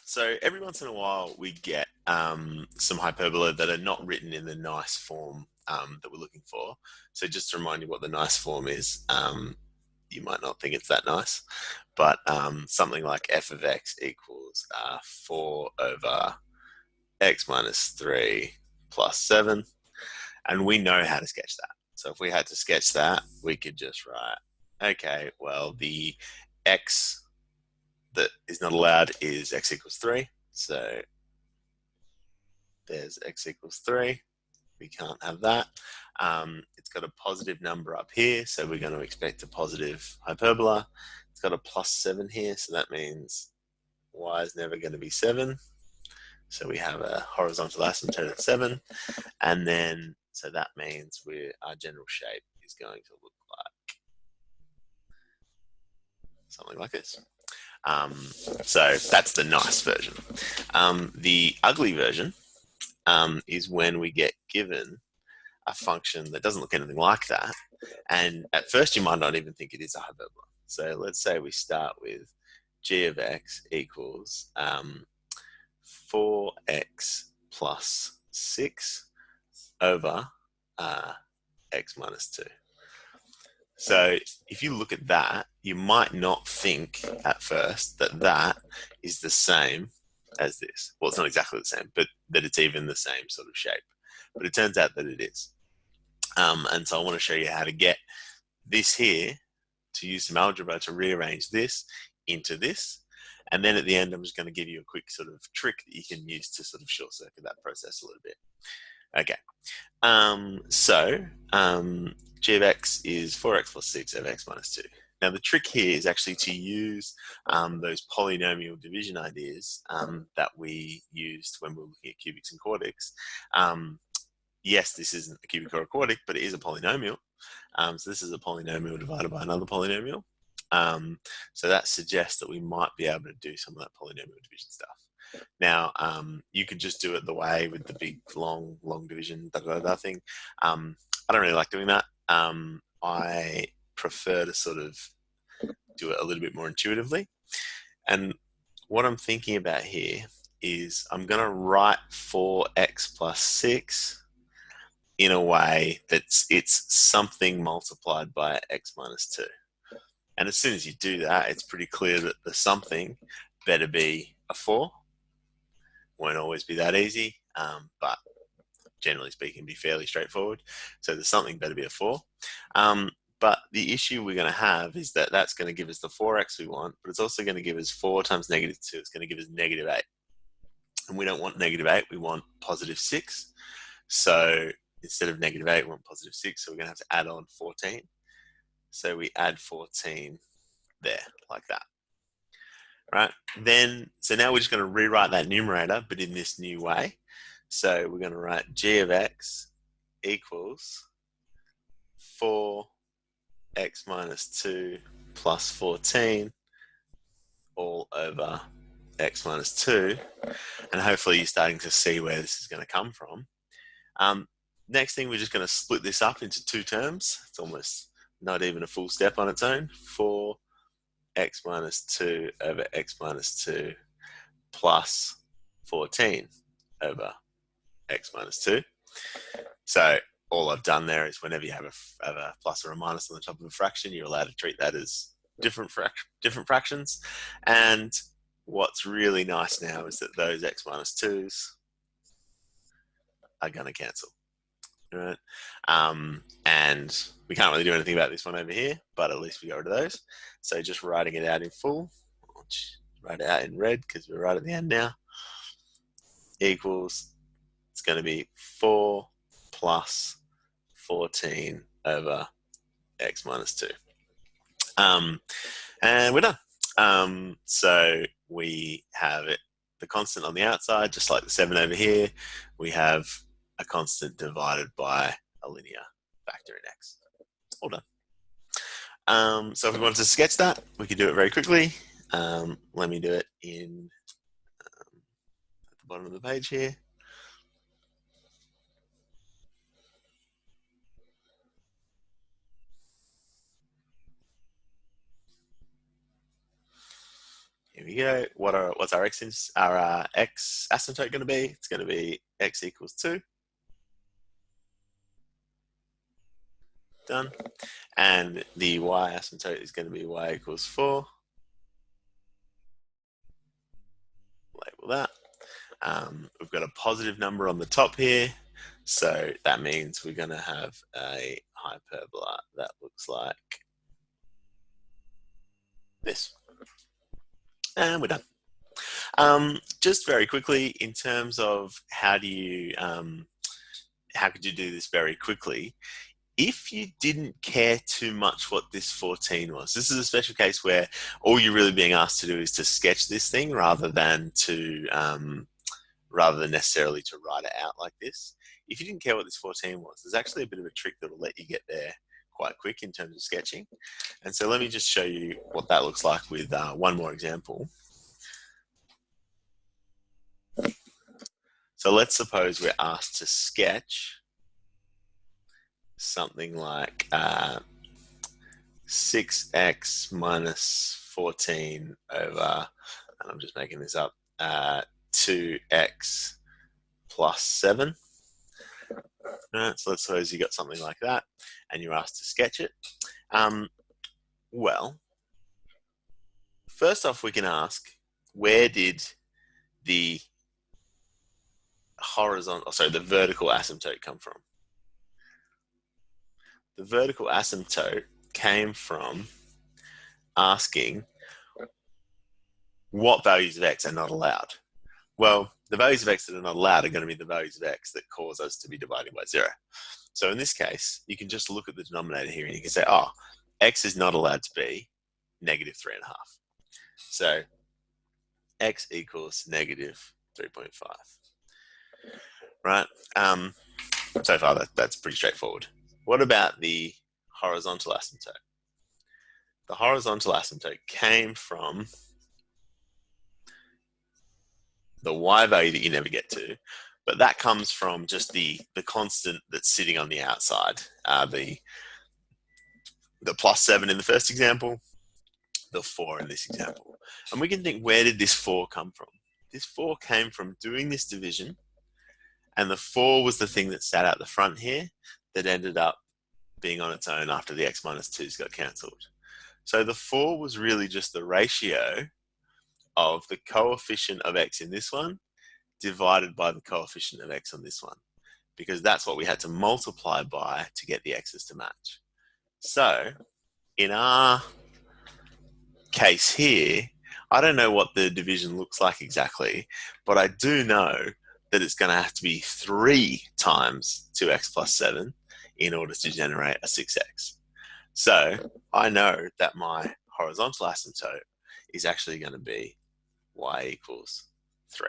So every once in a while we get some hyperbola that are not written in the nice form that we're looking for. So just to remind you what the nice form is, you might not think it's that nice, but something like f of x equals 4 over x minus 3 plus 7. And we know how to sketch that. So if we had to sketch that, we could just write, okay, well, the x that is not allowed is x equals 3. So there's x equals 3. We can't have that. It's got a positive number up here, so we're going to expect a positive hyperbola. It's got a plus 7 here, so that means y is never going to be 7. So we have a horizontal asymptote at 7. And then, so that means our general shape is going to look like something like this. So that's the nice version. The ugly version is when we get given a function that doesn't look anything like that. And at first you might not even think it is a hyperbola. So let's say we start with g of x equals 4x plus 6 over x minus 2. So if you look at that, you might not think at first that that is the same as this. Well, it's not exactly the same, but that it's even the same sort of shape. But it turns out that it is. And so I want to show you how to get this here, to use some algebra to rearrange this into this. And then at the end, I'm just going to give you a quick sort of trick that you can use to sort of short circuit that process a little bit. Okay. G of x is 4x plus 6 over x minus 2. Now, the trick here is actually to use those polynomial division ideas that we used when we were looking at cubics and quartics. Yes, this isn't a cubic or a quartic, but it is a polynomial. So this is a polynomial divided by another polynomial. So that suggests that we might be able to do some of that polynomial division stuff. Now, you could just do it the way with the big, long division, thing. I don't really like doing that. I prefer to sort of do it a little bit more intuitively. And what I'm thinking about here is I'm going to write 4x plus 6 in a way that it's something multiplied by x minus 2. And as soon as you do that, it's pretty clear that the something better be a 4. Won't always be that easy, but generally speaking, be fairly straightforward. So there's something better be a 4. But the issue we're going to have is that that's going to give us the 4x we want, but it's also going to give us 4 times negative 2. It's going to give us negative 8. And we don't want negative 8. We want positive 6. So instead of negative 8, we want positive 6. So we're going to have to add on 14. So we add 14 there, like that. Right? So now we're just going to rewrite that numerator, but in this new way. So we're going to write g of x equals 4x minus 2 plus 14 all over x minus 2. And hopefully you're starting to see where this is going to come from. Next thing, we're just going to split this up into 2 terms. It's almost not even a full step on its own. 4x minus 2 over x minus 2 plus 14 over x minus 2. So all I've done there is whenever you have a plus or a minus on the top of a fraction, you're allowed to treat that as different fractions. And what's really nice now is that those x minus 2s are going to cancel. Right? And we can't really do anything about this one over here, but at least we go to those. So just writing it out in full, I'll write it out in red because we're right at the end now, equals, it's going to be 4 plus 14 over x minus 2. And we're done. So we have the constant on the outside, just like the 7 over here. We have a constant divided by a linear factor in x. All done. So if we wanted to sketch that, we could do it very quickly. Let me do it in at the bottom of the page here. Here we go. What's our x asymptote going to be? It's going to be x equals 2. Done. And the y asymptote is going to be y equals 4. Label that. We've got a positive number on the top here, so that means we're going to have a hyperbola that looks like this. And we're done. Just very quickly, in terms of how could you do this very quickly? If you didn't care too much what this 14 was, this is a special case where all you're really being asked to do is to sketch this thing rather than necessarily to write it out like this. If you didn't care what this 14 was, there's actually a bit of a trick that will let you get there quite quick in terms of sketching. And so let me just show you what that looks like with one more example. So let's suppose we're asked to sketch something like 6x minus 14 over, and I'm just making this up, 2x plus 7. Right, so let's suppose you got something like that and you're asked to sketch it. Well, first off, we can ask, where did the vertical asymptote come from? The vertical asymptote came from asking what values of x are not allowed. Well, the values of x that are not allowed are going to be the values of x that cause us to be dividing by 0. So in this case, you can just look at the denominator here and you can say, oh, x is not allowed to be negative 3.5. So x equals negative 3.5. Right? So far, that's pretty straightforward. What about the horizontal asymptote? The horizontal asymptote came from the y value that you never get to, but that comes from just the constant that's sitting on the outside, the plus 7 in the first example, the 4 in this example. And we can think, where did this 4 come from? This 4 came from doing this division, and the 4 was the thing that sat out the front here that ended up being on its own after the x minus 2's got cancelled. So the 4 was really just the ratio of the coefficient of x in this one divided by the coefficient of x on this one, because that's what we had to multiply by to get the x's to match. So in our case here, I don't know what the division looks like exactly, but I do know that it's going to have to be 3 times 2x plus 7 in order to generate a 6x. So I know that my horizontal asymptote is actually going to be y equals 3.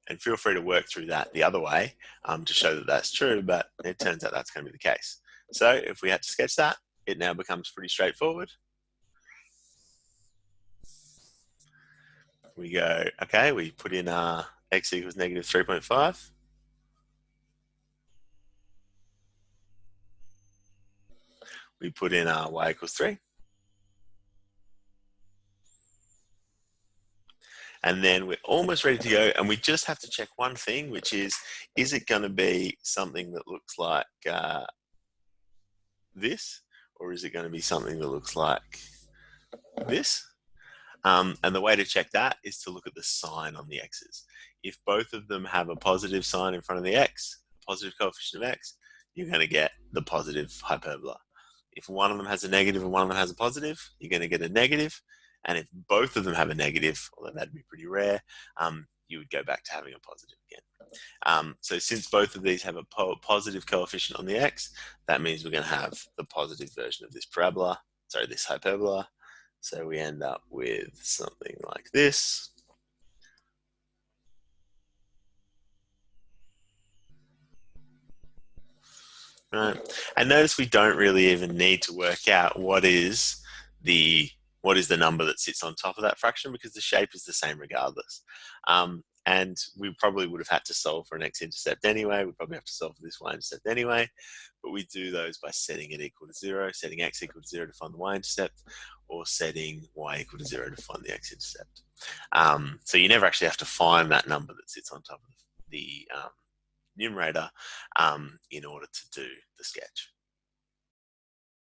And feel free to work through that the other way to show that that's true, but it turns out that's going to be the case. So if we had to sketch that, it now becomes pretty straightforward. We go, okay, we put in x equals negative 3.5. We put in y equals 3. And then we're almost ready to go, and we just have to check one thing, which is it going to be something that looks like this, or is it going to be something that looks like this? And the way to check that is to look at the sign on the x's. If both of them have a positive sign in front of the x, positive coefficient of x, you're going to get the positive hyperbola. If one of them has a negative and one of them has a positive, you're going to get a negative. And if both of them have a negative, although that'd be pretty rare, you would go back to having a positive again. So since both of these have a positive coefficient on the x, that means we're going to have the positive version of this parabola, sorry, this hyperbola. So we end up with something like this. Right. And notice we don't really even need to work out what is the number that sits on top of that fraction, because the shape is the same regardless. And we probably would have had to solve for an x-intercept anyway. We probably have to solve for this y-intercept anyway. But we do those by setting it equal to 0, setting x equal to 0 to find the y-intercept, or setting y equal to 0 to find the x-intercept. So you never actually have to find that number that sits on top of the numerator in order to do the sketch.